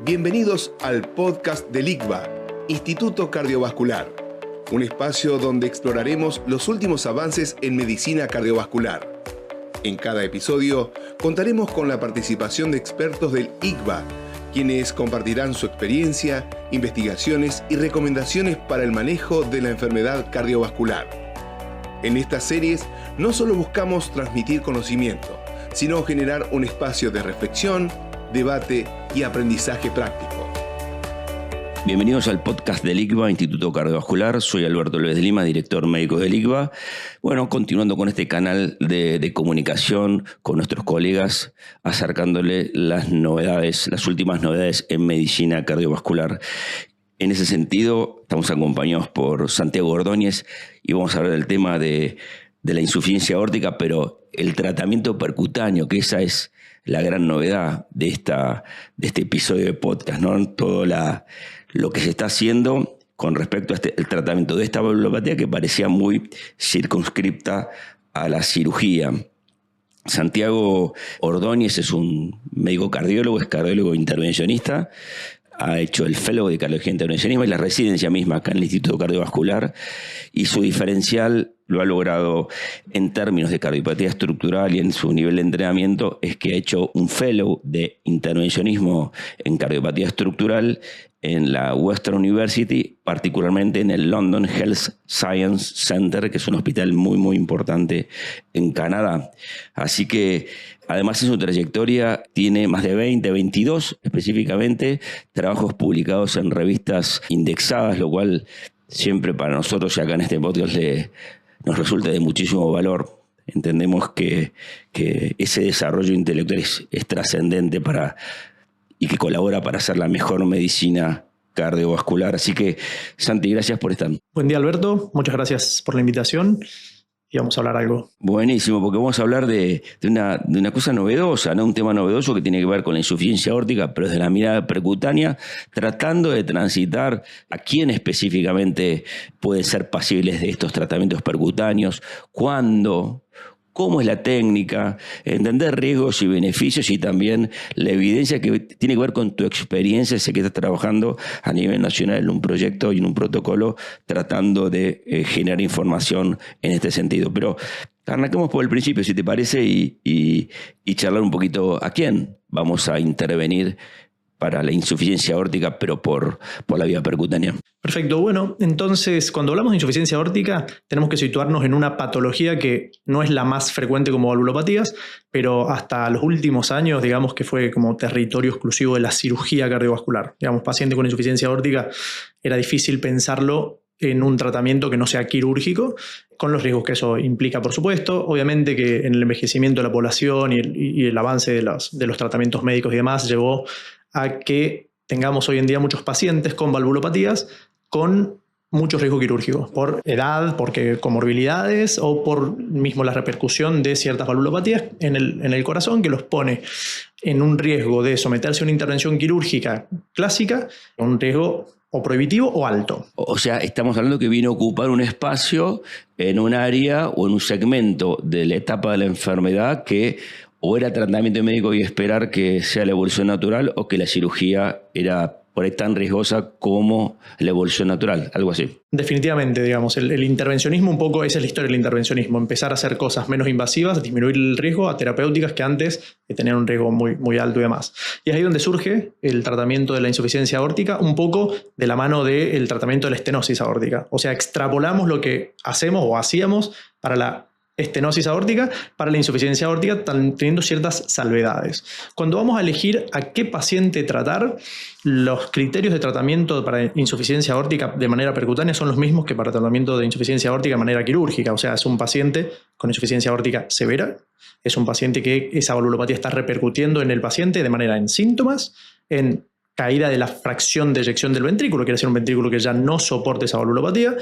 Bienvenidos al podcast del ICVA, Instituto Cardiovascular, un espacio donde exploraremos los últimos avances en medicina cardiovascular. En cada episodio contaremos con la participación de expertos del ICVA, quienes compartirán su experiencia, investigaciones y recomendaciones para el manejo de la enfermedad cardiovascular. En estas series no solo buscamos transmitir conocimiento, sino generar un espacio de reflexión, debate y aprendizaje práctico. Bienvenidos al podcast del ICVA, Instituto Cardiovascular. Soy Alberto López de Lima, director médico del ICVA. Bueno, continuando con este canal de comunicación con nuestros colegas, acercándole las últimas novedades en medicina cardiovascular. En ese sentido, estamos acompañados por Santiago Ordóñez y vamos a hablar del tema de la insuficiencia aórtica, pero el tratamiento percutáneo, que esa es la gran novedad de este episodio de podcast, ¿no? Todo lo que se está haciendo con respecto a el tratamiento de esta valvulopatía que parecía muy circunscripta a la cirugía. Santiago Ordóñez es un médico cardiólogo, es cardiólogo intervencionista, ha hecho el fellow de cardiología e intervencionismo y la residencia misma acá en el Instituto Cardiovascular, y su diferencial lo ha logrado en términos de cardiopatía estructural y en su nivel de entrenamiento es que ha hecho un fellow de intervencionismo en cardiopatía estructural en la Western University, particularmente en el London Health Science Center, que es un hospital muy, muy importante en Canadá. Así que, además, en su trayectoria tiene más de 22 específicamente, trabajos publicados en revistas indexadas, lo cual siempre para nosotros y acá en este podcast nos resulta de muchísimo valor. Entendemos que ese desarrollo intelectual es trascendente y que colabora para hacer la mejor medicina cardiovascular. Así que, Santi, gracias por estar. Buen día, Alberto. Muchas gracias por la invitación. Y vamos a hablar algo. Buenísimo, porque vamos a hablar de una cosa novedosa, ¿no? Un tema novedoso que tiene que ver con la insuficiencia aórtica, pero desde la mirada percutánea, tratando de transitar a quién específicamente pueden ser pasibles de estos tratamientos percutáneos, cuándo, cómo es la técnica, entender riesgos y beneficios y también la evidencia que tiene que ver con tu experiencia. Sé que estás trabajando a nivel nacional en un proyecto y en un protocolo tratando de generar información en este sentido. Pero arranquemos por el principio, si te parece, y charlar un poquito a quién vamos a intervenir para la insuficiencia aórtica, pero por la vía percutánea. Perfecto. Bueno, entonces, cuando hablamos de insuficiencia aórtica, tenemos que situarnos en una patología que no es la más frecuente como valvulopatías, pero hasta los últimos años, digamos que fue como territorio exclusivo de la cirugía cardiovascular. Digamos, paciente con insuficiencia aórtica, era difícil pensarlo en un tratamiento que no sea quirúrgico, con los riesgos que eso implica, por supuesto. Obviamente que en el envejecimiento de la población y el avance de los tratamientos médicos y demás llevó a que tengamos hoy en día muchos pacientes con valvulopatías con mucho riesgo quirúrgico, por edad, porque comorbilidades o por mismo la repercusión de ciertas valvulopatías en el corazón, que los pone en un riesgo de someterse a una intervención quirúrgica clásica, un riesgo o prohibitivo o alto. O sea, estamos hablando que viene a ocupar un espacio en un área o en un segmento de la etapa de la enfermedad que o era tratamiento médico y esperar que sea la evolución natural, o que la cirugía era por ahí tan riesgosa como la evolución natural, algo así. Definitivamente, digamos, el intervencionismo un poco, esa es la historia del intervencionismo, empezar a hacer cosas menos invasivas, disminuir el riesgo a terapéuticas que antes tenían un riesgo muy, muy alto y demás. Y es ahí donde surge el tratamiento de la insuficiencia aórtica, un poco de la mano del tratamiento de la estenosis aórtica. O sea, extrapolamos lo que hacemos o hacíamos para la estenosis aórtica, para la insuficiencia aórtica, teniendo ciertas salvedades. Cuando vamos a elegir a qué paciente tratar, los criterios de tratamiento para insuficiencia aórtica de manera percutánea son los mismos que para tratamiento de insuficiencia aórtica de manera quirúrgica. O sea, es un paciente con insuficiencia aórtica severa, es un paciente que esa valvulopatía está repercutiendo en el paciente de manera en síntomas, en caída de la fracción de eyección del ventrículo, quiere decir un ventrículo que ya no soporte esa valvulopatía,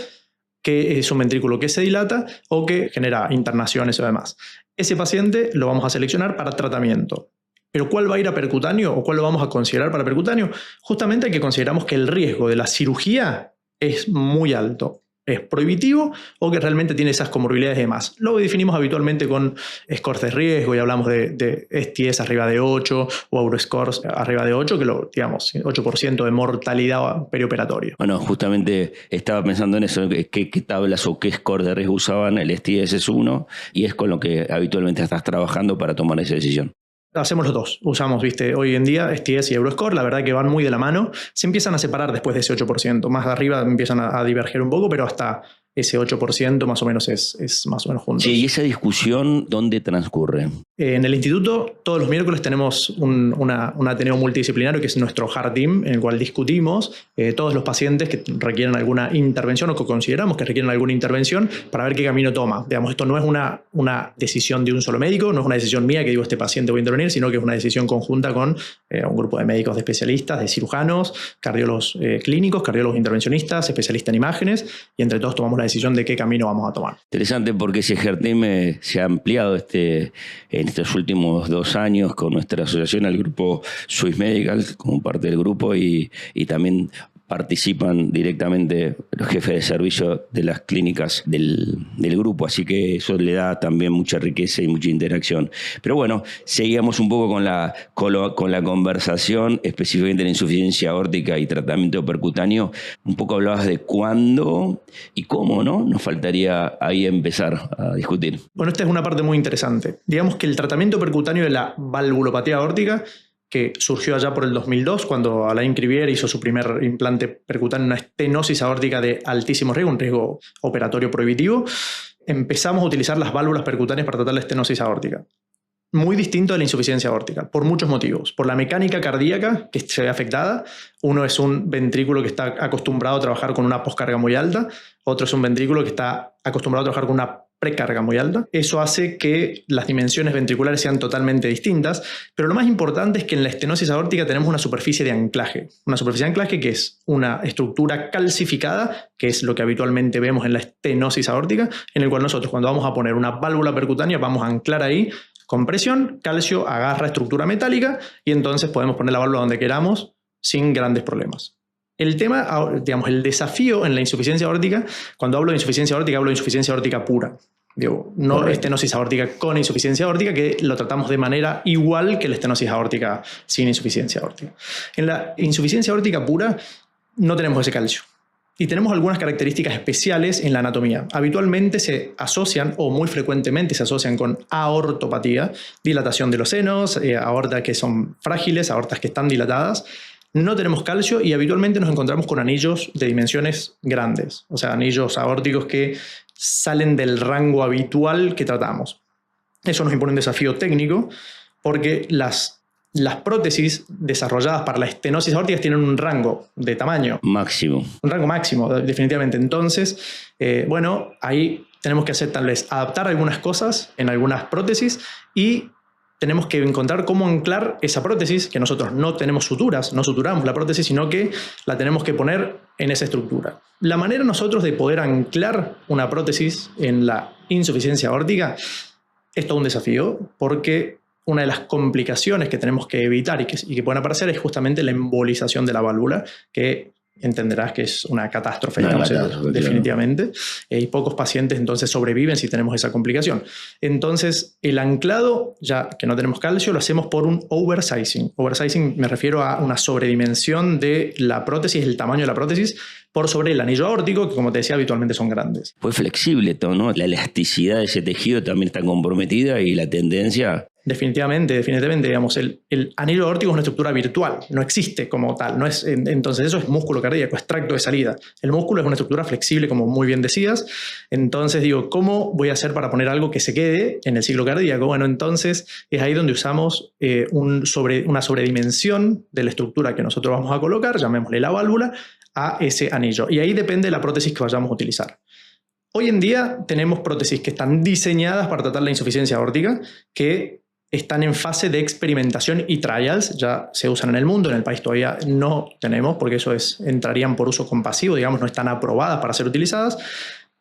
que es un ventrículo que se dilata o que genera internaciones o demás. Ese paciente lo vamos a seleccionar para tratamiento. ¿Pero cuál va a ir a percutáneo o cuál lo vamos a considerar para percutáneo? Justamente que consideramos que el riesgo de la cirugía es muy alto. es prohibitivo o que realmente tiene esas comorbilidades y demás. Lo definimos habitualmente con scores de riesgo y hablamos de STS arriba de 8 o Euroscores arriba de 8, que digamos, 8% de mortalidad perioperatoria. Bueno, justamente estaba pensando en eso, qué tablas o qué score de riesgo usaban. El STS es uno y es con lo que habitualmente estás trabajando para tomar esa decisión. Hacemos los dos. Usamos, hoy en día STS y Euroscore, la verdad que van muy de la mano. Se empiezan a separar después de ese 8%. Más de arriba empiezan a diverger un poco, pero hasta ese 8% más o menos es más o menos juntos. Sí, ¿y esa discusión dónde transcurre? En el instituto todos los miércoles tenemos un ateneo multidisciplinario que es nuestro hard team, en el cual discutimos todos los pacientes que requieren alguna intervención o que consideramos que requieren alguna intervención para ver qué camino toma. Digamos, esto no es una decisión de un solo médico, no es una decisión mía que digo este paciente voy a intervenir, sino que es una decisión conjunta con un grupo de médicos, de especialistas, de cirujanos, cardiólogos clínicos, cardiólogos intervencionistas, especialistas en imágenes, y entre todos tomamos la decisión de qué camino vamos a tomar. Interesante porque ese hard team se ha ampliado en estos últimos 2 años con nuestra asociación al grupo Swiss Medical como parte del grupo y también participan directamente los jefes de servicio de las clínicas del grupo, así que eso le da también mucha riqueza y mucha interacción. Pero bueno, seguíamos un poco con la conversación, específicamente de la insuficiencia aórtica y tratamiento percutáneo. Un poco hablabas de cuándo y cómo, ¿no? Nos faltaría ahí empezar a discutir. Bueno, esta es una parte muy interesante. Digamos que el tratamiento percutáneo de la valvulopatía aórtica, que surgió allá por el 2002, cuando Alain Crivier hizo su primer implante percutáneo en una estenosis aórtica de altísimo riesgo, un riesgo operatorio prohibitivo, empezamos a utilizar las válvulas percutáneas para tratar la estenosis aórtica. Muy distinto a la insuficiencia aórtica, por muchos motivos. Por la mecánica cardíaca que se ve afectada. Uno es un ventrículo que está acostumbrado a trabajar con una poscarga muy alta, otro es un ventrículo que está acostumbrado a trabajar con una precarga muy alta. Eso hace que las dimensiones ventriculares sean totalmente distintas, pero lo más importante es que en la estenosis aórtica tenemos una superficie de anclaje. Una superficie de anclaje que es una estructura calcificada, que es lo que habitualmente vemos en la estenosis aórtica, en el cual nosotros cuando vamos a poner una válvula percutánea vamos a anclar ahí con presión, calcio agarra estructura metálica y entonces podemos poner la válvula donde queramos sin grandes problemas. El tema, digamos, el desafío en la insuficiencia aórtica, cuando hablo de insuficiencia aórtica pura. Digo, no estenosis aórtica con insuficiencia aórtica, que lo tratamos de manera igual que la estenosis aórtica sin insuficiencia aórtica. En la insuficiencia aórtica pura no tenemos ese calcio. Y tenemos algunas características especiales en la anatomía. Habitualmente se asocian, o muy frecuentemente se asocian con aortopatía, dilatación de los senos, aortas que son frágiles, aortas que están dilatadas. No tenemos calcio y habitualmente nos encontramos con anillos de dimensiones grandes, o sea, anillos aórticos que salen del rango habitual que tratamos. Eso nos impone un desafío técnico porque las prótesis desarrolladas para la estenosis aórtica tienen un rango de tamaño. Máximo. Un rango máximo, definitivamente. Entonces, ahí tenemos que hacer tal vez adaptar algunas cosas en algunas prótesis y tenemos que encontrar cómo anclar esa prótesis, que nosotros no tenemos suturas, no suturamos la prótesis, sino que la tenemos que poner en esa estructura. La manera nosotros de poder anclar una prótesis en la insuficiencia aórtica es todo un desafío, porque una de las complicaciones que tenemos que evitar y que pueden aparecer es justamente la embolización de la válvula, que entenderás que es una catástrofe, definitivamente. Y pocos pacientes entonces sobreviven si tenemos esa complicación. Entonces, el anclado, ya que no tenemos calcio, lo hacemos por un oversizing. Oversizing me refiero a una sobredimensión de la prótesis, el tamaño de la prótesis, por sobre el anillo aórtico, que como te decía, habitualmente son grandes. Fue flexible todo, ¿no? La elasticidad de ese tejido también está comprometida y la tendencia... Definitivamente, digamos, el anillo aórtico es una estructura virtual, no existe como tal, no es, entonces eso es músculo cardíaco, es tracto de salida. El músculo es una estructura flexible, como muy bien decías. Entonces digo, ¿cómo voy a hacer para poner algo que se quede en el ciclo cardíaco? Bueno, entonces es ahí donde usamos una sobredimensión de la estructura que nosotros vamos a colocar, llamémosle la válvula, a ese anillo. Y ahí depende de la prótesis que vayamos a utilizar. Hoy en día tenemos prótesis que están diseñadas para tratar la insuficiencia aórtica, que están en fase de experimentación y trials, ya se usan en el mundo, en el país todavía no tenemos, porque eso entrarían por uso compasivo, digamos, no están aprobadas para ser utilizadas,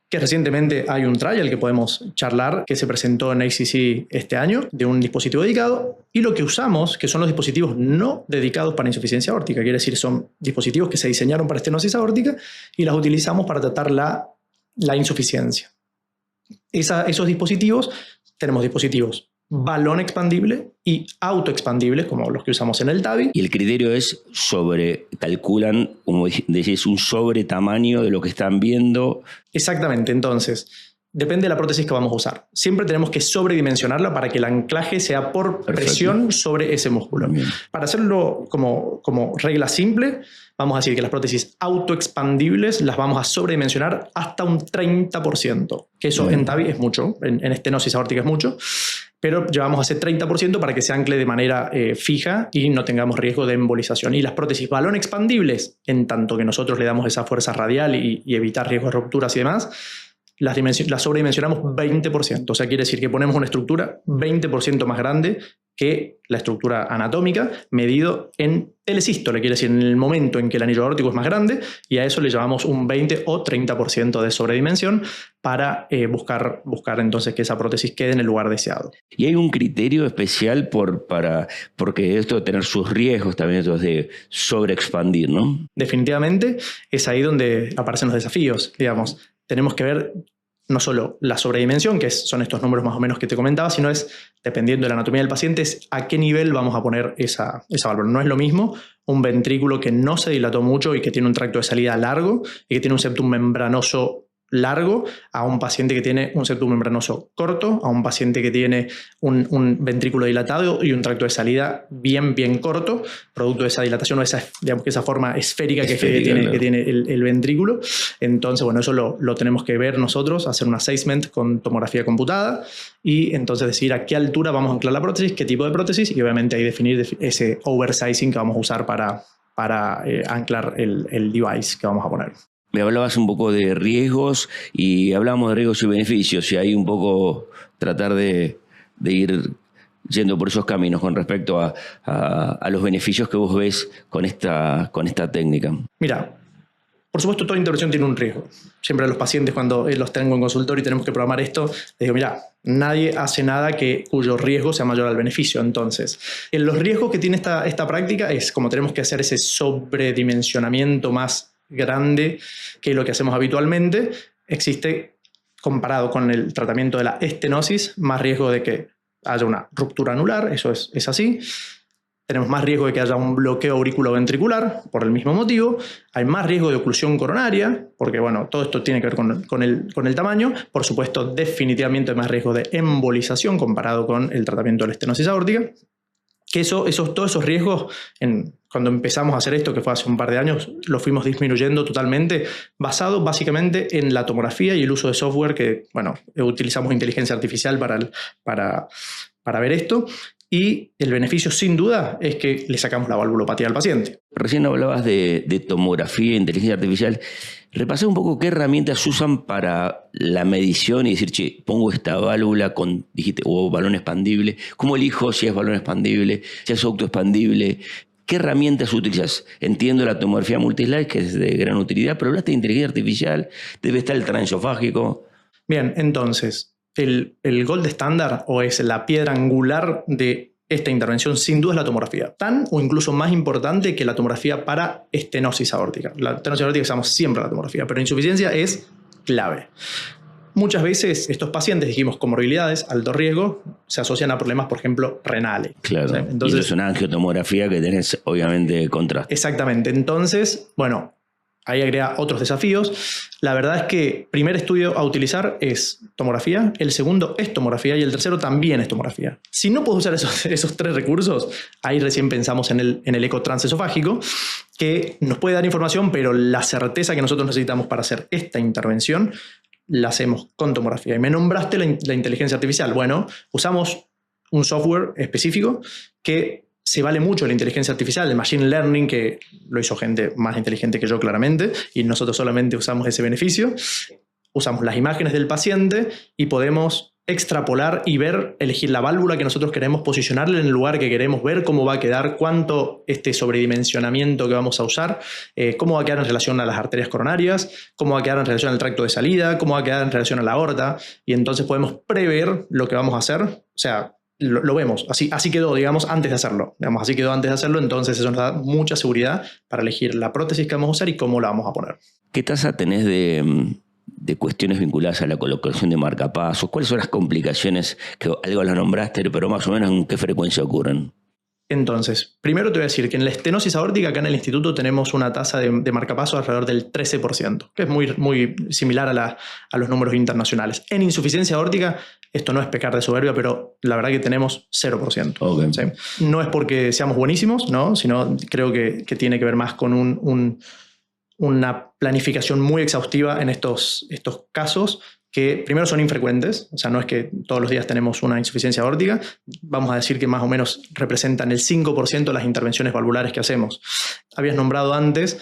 que recientemente hay un trial que podemos charlar, que se presentó en ACC este año, de un dispositivo dedicado, y lo que usamos, que son los dispositivos no dedicados para insuficiencia aórtica, quiere decir, son dispositivos que se diseñaron para estenosis aórtica, y las utilizamos para tratar la la insuficiencia. Esos dispositivos, tenemos dispositivos balón expandible y autoexpandible, como los que usamos en el TAVI. Y el criterio es calculan, como decís, un sobre tamaño de lo que están viendo. Exactamente, entonces, depende de la prótesis que vamos a usar. Siempre tenemos que sobredimensionarla para que el anclaje sea por presión sobre ese músculo. Bien. Para hacerlo como regla simple, vamos a decir que las prótesis autoexpandibles las vamos a sobredimensionar hasta un 30%, que eso en TAVI es mucho, en estenosis aórtica es mucho, pero llevamos a ese 30% para que se ancle de manera fija y no tengamos riesgo de embolización. Y las prótesis balón expandibles, en tanto que nosotros le damos esa fuerza radial y evitar riesgos de rupturas y demás, las sobredimensionamos 20%. O sea, quiere decir que ponemos una estructura 20% más grande que la estructura anatómica, medido en telesístole, quiere decir en el momento en que el anillo aórtico es más grande, y a eso le llamamos un 20 o 30% de sobredimensión para buscar entonces que esa prótesis quede en el lugar deseado. ¿Y hay un criterio especial porque esto de tener sus riesgos también, esto de sobreexpandir, ¿no? Definitivamente es ahí donde aparecen los desafíos, digamos. Tenemos que ver no solo la sobredimensión, que son estos números más o menos que te comentaba, sino es, dependiendo de la anatomía del paciente, es a qué nivel vamos a poner esa válvula. No es lo mismo un ventrículo que no se dilató mucho y que tiene un tracto de salida largo y que tiene un septum membranoso largo a un paciente que tiene un septum membranoso corto, a un paciente que tiene un ventrículo dilatado y un tracto de salida bien corto, producto de esa dilatación o esa forma esférica que tiene el ventrículo. Entonces, bueno, eso lo tenemos que ver nosotros, hacer un assessment con tomografía computada y entonces decidir a qué altura vamos a anclar la prótesis, qué tipo de prótesis y obviamente ahí definir ese oversizing que vamos a usar para anclar el device que vamos a poner. Me hablabas un poco de riesgos y hablamos de riesgos y beneficios y ahí un poco tratar de ir yendo por esos caminos con respecto a los beneficios que vos ves con esta técnica. Mira, por supuesto toda intervención tiene un riesgo. Siempre a los pacientes cuando los tengo en consultorio y tenemos que programar esto, les digo, mira, nadie hace nada cuyo riesgo sea mayor al beneficio. Entonces, los riesgos que tiene esta práctica es como tenemos que hacer ese sobredimensionamiento más grande que lo que hacemos habitualmente, existe, comparado con el tratamiento de la estenosis, más riesgo de que haya una ruptura anular, eso es así. Tenemos más riesgo de que haya un bloqueo auriculoventricular, por el mismo motivo. Hay más riesgo de oclusión coronaria, porque bueno, todo esto tiene que ver con el tamaño. Por supuesto, definitivamente hay más riesgo de embolización comparado con el tratamiento de la estenosis aórtica. Que todos esos riesgos, cuando empezamos a hacer esto, que fue hace un par de años, lo fuimos disminuyendo totalmente, basado básicamente en la tomografía y el uso de software que, bueno, utilizamos inteligencia artificial para ver esto. Y el beneficio, sin duda, es que le sacamos la valvulopatía al paciente. Recién hablabas de tomografía e inteligencia artificial. Repasé un poco qué herramientas usan para la medición y decir, che, pongo esta válvula con, dijiste, balón expandible. ¿Cómo elijo si es balón expandible, si es autoexpandible? ¿Qué herramientas utilizas? Entiendo la tomografía multislide, que es de gran utilidad, pero hablaste de inteligencia artificial, debe estar el transesofágico. Bien, entonces, el gold estándar o es la piedra angular de esta intervención sin duda es la tomografía, tan o incluso más importante que la tomografía para estenosis aórtica. La estenosis aórtica usamos siempre la tomografía, pero insuficiencia es clave. Muchas veces estos pacientes, dijimos, comorbilidades, alto riesgo, se asocian a problemas, por ejemplo, renales. Claro, ¿sí? Entonces, y eso es una angiotomografía que tenés obviamente contraste. Exactamente, entonces, bueno, ahí agrega otros desafíos. La verdad es que el primer estudio a utilizar es tomografía, el segundo es tomografía y el tercero también es tomografía. Si no puedo usar esos tres recursos, ahí recién pensamos en el eco transesofágico, que nos puede dar información, pero la certeza que nosotros necesitamos para hacer esta intervención la hacemos con tomografía. Y me nombraste la inteligencia artificial. Bueno, usamos un software específico que se vale mucho la inteligencia artificial, el machine learning, que lo hizo gente más inteligente que yo claramente, y nosotros solamente usamos ese beneficio. Usamos las imágenes del paciente y podemos extrapolar y elegir la válvula que nosotros queremos, posicionarla en el lugar que queremos, ver cómo va a quedar, cuánto sobredimensionamiento que vamos a usar, cómo va a quedar en relación a las arterias coronarias, cómo va a quedar en relación al tracto de salida, cómo va a quedar en relación a la aorta, y entonces podemos prever lo que vamos a hacer. O sea, lo vemos, así quedó, digamos, antes de hacerlo. Así quedó antes de hacerlo, entonces eso nos da mucha seguridad para elegir la prótesis que vamos a usar y cómo la vamos a poner. ¿Qué tasa tenés de de cuestiones vinculadas a la colocación de marcapasos? ¿Cuáles son las complicaciones que algo las nombraste, pero más o menos en qué frecuencia ocurren? Entonces, primero te voy a decir que en la estenosis aórtica acá en el instituto tenemos una tasa de marcapaso alrededor del 13%, que es muy similar a los números internacionales. En insuficiencia aórtica, esto no es pecar de soberbia, pero la verdad que tenemos 0%. Okay. ¿Sí? No es porque seamos buenísimos, ¿no? Sino creo que tiene que ver más con una planificación muy exhaustiva en estos casos, que primero son infrecuentes, o sea, no es que todos los días tenemos una insuficiencia aórtica, vamos a decir que más o menos representan el 5% de las intervenciones valvulares que hacemos. Habías nombrado antes,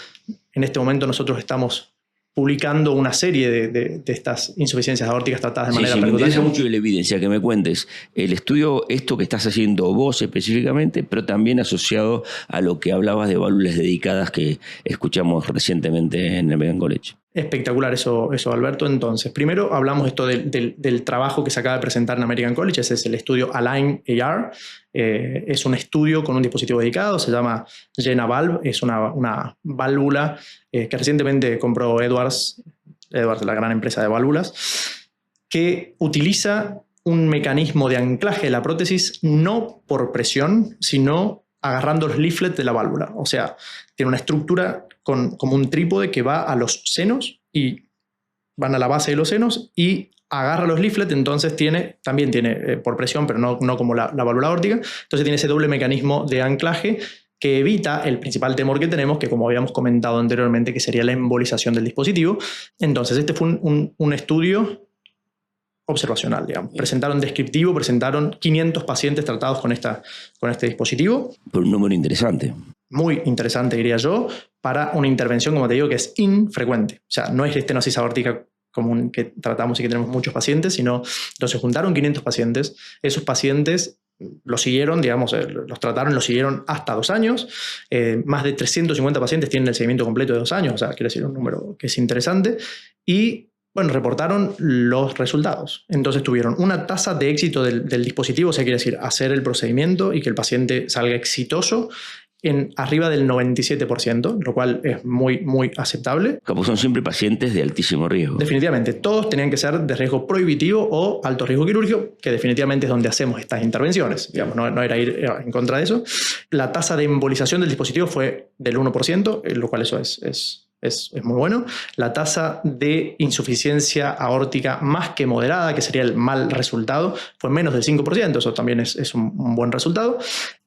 en este momento nosotros estamos publicando una serie de estas insuficiencias aórticas tratadas de manera percutánea. Me interesa mucho de la evidencia, que me cuentes el estudio, esto que estás haciendo vos específicamente, pero también asociado a lo que hablabas de válvulas dedicadas que escuchamos recientemente en el American College. Espectacular eso, Alberto. Entonces, primero hablamos esto del trabajo que se acaba de presentar en American College. Ese es el estudio Align AR. Es un estudio con un dispositivo dedicado, se llama JenaValve. Es una válvula que recientemente compró Edwards, la gran empresa de válvulas, que utiliza un mecanismo de anclaje de la prótesis no por presión, sino agarrando los leaflets de la válvula. O sea, tiene una estructura como un trípode que va a los senos y van a la base de los senos y agarra los leaflets, entonces también tiene por presión, pero no como la válvula aórtica, entonces tiene ese doble mecanismo de anclaje que evita el principal temor que tenemos, que como habíamos comentado anteriormente, que sería la embolización del dispositivo. Entonces este fue un estudio observacional, digamos. Presentaron 500 pacientes tratados con este dispositivo. Por un número interesante. Muy interesante, diría yo, para una intervención, como te digo, que es infrecuente. O sea, no es la estenosis aórtica común que tratamos y que tenemos muchos pacientes, sino entonces juntaron 500 pacientes. Esos pacientes los siguieron, digamos, los trataron, los siguieron hasta 2 años. Más de 350 pacientes tienen el seguimiento completo de 2 años, o sea, quiere decir un número que es interesante. Y bueno, reportaron los resultados. Entonces tuvieron una tasa de éxito del dispositivo, o sea, quiere decir hacer el procedimiento y que el paciente salga exitoso en arriba del 97%, lo cual es muy aceptable. Como son siempre pacientes de altísimo riesgo. Definitivamente, todos tenían que ser de riesgo prohibitivo o alto riesgo quirúrgico, que definitivamente es donde hacemos estas intervenciones. Digamos, no era ir en contra de eso. La tasa de embolización del dispositivo fue del 1%, lo cual eso es muy bueno. La tasa de insuficiencia aórtica más que moderada, que sería el mal resultado, fue menos del 5%, eso también es un buen resultado.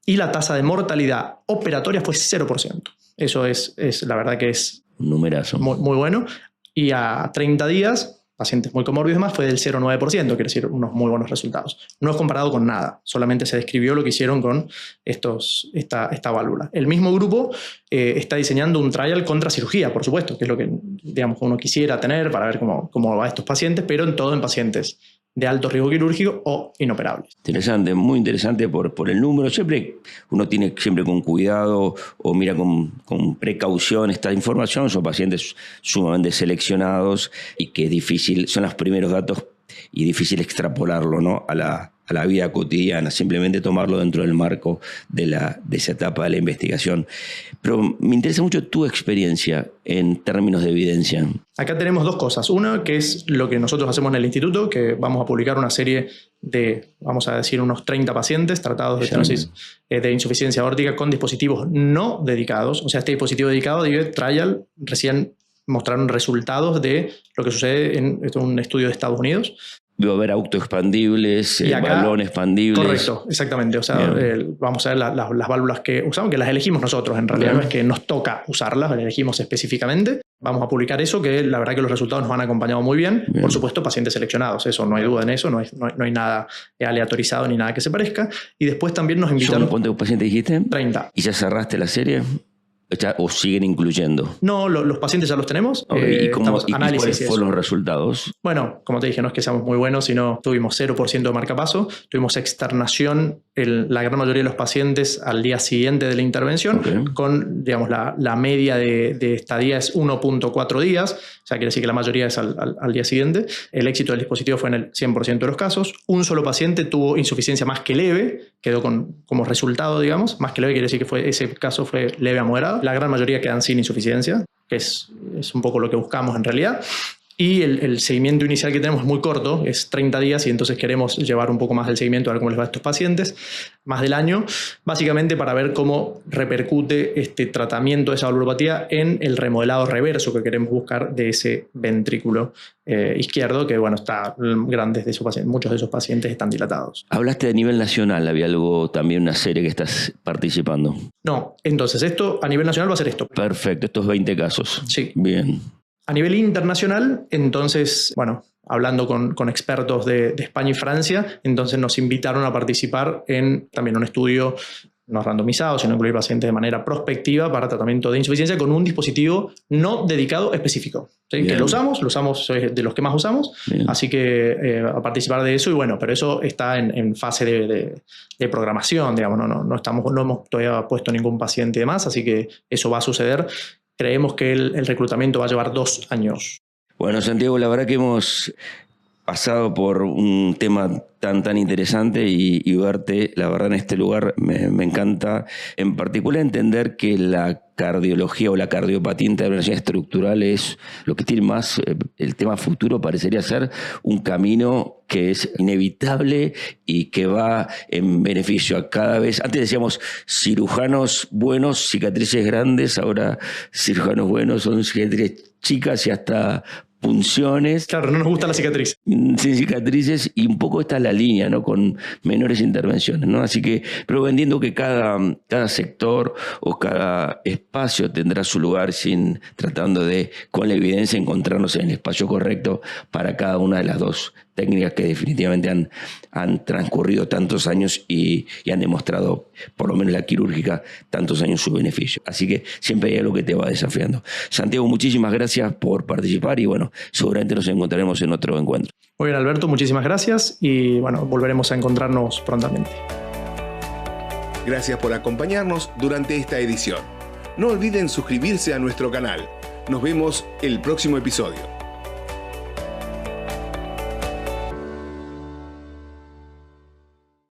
Y la tasa de mortalidad operatoria fue 0%. Eso es la verdad que es un numerazo. Muy bueno. Y a 30 días, pacientes muy comórbidos más, fue del 0,9%, quiere decir unos muy buenos resultados. No es comparado con nada, solamente se describió lo que hicieron con esta válvula. El mismo grupo está diseñando un trial contra cirugía, por supuesto, que es lo que digamos, uno quisiera tener para ver cómo va estos pacientes, pero en pacientes de alto riesgo quirúrgico o inoperables. Interesante, muy interesante por el número. Siempre uno tiene con cuidado o mira con precaución esta información. Son pacientes sumamente seleccionados y que es difícil, son los primeros datos y difícil extrapolarlo, ¿no? a la vida cotidiana, simplemente tomarlo dentro del marco de esa etapa de la investigación. Pero me interesa mucho tu experiencia en términos de evidencia. Acá tenemos 2 cosas. Una, que es lo que nosotros hacemos en el instituto, que vamos a publicar una serie de, vamos a decir, unos 30 pacientes tratados de estenosis de insuficiencia aórtica con dispositivos no dedicados. O sea, este dispositivo dedicado de trial recién mostraron resultados de lo que sucede en un estudio de Estados Unidos. Veo ver autoexpandibles, balón expandibles. Correcto, exactamente. O sea, vamos a ver las válvulas que usamos, que las elegimos nosotros. En realidad no es que nos toca usarlas, las elegimos específicamente. Vamos a publicar eso, que la verdad que los resultados nos han acompañado muy bien. Por supuesto, pacientes seleccionados. Eso, no hay duda en eso. No hay nada aleatorizado ni nada que se parezca. Y después también nos invitaron... ¿Cuántos pacientes dijiste? 30. ¿Y ya cerraste la serie? ¿O siguen incluyendo? No, los pacientes ya los tenemos. Okay. ¿Y cuáles fueron los resultados? Bueno, como te dije, no es que seamos muy buenos, sino tuvimos 0% de marcapaso, tuvimos externación la gran mayoría de los pacientes al día siguiente de la intervención, con, digamos, la media de estadía es 1.4 días, o sea, quiere decir que la mayoría es al día siguiente. El éxito del dispositivo fue en el 100% de los casos. Un solo paciente tuvo insuficiencia más que leve, quedó como resultado, digamos, más que leve quiere decir que ese caso fue leve a moderado. La gran mayoría quedan sin insuficiencia, que es un poco lo que buscamos en realidad. Y el seguimiento inicial que tenemos es muy corto, es 30 días, y entonces queremos llevar un poco más del seguimiento, a ver cómo les va a estos pacientes, más del año, básicamente para ver cómo repercute este tratamiento de esa valvulopatía en el remodelado reverso que queremos buscar de ese ventrículo izquierdo, que bueno, está grandes de esos pacientes, muchos de esos pacientes están dilatados. Hablaste de nivel nacional, había algo, también una serie que estás participando. No, entonces esto a nivel nacional va a ser esto. Perfecto, estos 20 casos. Sí. Bien. A nivel internacional, entonces, bueno, hablando con expertos de España y Francia, entonces nos invitaron a participar en también un estudio no randomizado, sino incluir pacientes de manera prospectiva para tratamiento de insuficiencia con un dispositivo no dedicado específico. ¿Sí? Que lo usamos, de los que más usamos, bien. Así que a participar de eso, y bueno, pero eso está en fase de programación, digamos, no hemos todavía puesto ningún paciente de más, así que eso va a suceder. Creemos que el reclutamiento va a llevar 2 años. Bueno, Santiago, la verdad que hemos pasado por un tema tan interesante y verte, la verdad, en este lugar me encanta. En particular entender que la cardiología o la cardiopatía intervención estructural es lo que tiene más, el tema futuro parecería ser un camino que es inevitable y que va en beneficio a cada vez. Antes decíamos cirujanos buenos, cicatrices grandes, ahora cirujanos buenos son cicatrices chicas y hasta punciones. Claro, no nos gusta la cicatriz. Sin cicatrices, y un poco está la línea, ¿no? Con menores intervenciones, ¿no? Así que, pero entendiendo que cada sector o cada espacio tendrá su lugar, tratando de, con la evidencia, encontrarnos en el espacio correcto para cada una de las dos técnicas que definitivamente han transcurrido tantos años y han demostrado, por lo menos la quirúrgica, tantos años su beneficio. Así que siempre hay algo que te va desafiando. Santiago, muchísimas gracias por participar y bueno, seguramente nos encontraremos en otro encuentro. Muy bien, Alberto, muchísimas gracias y bueno, volveremos a encontrarnos prontamente. Gracias por acompañarnos durante esta edición. No olviden suscribirse a nuestro canal. Nos vemos el próximo episodio.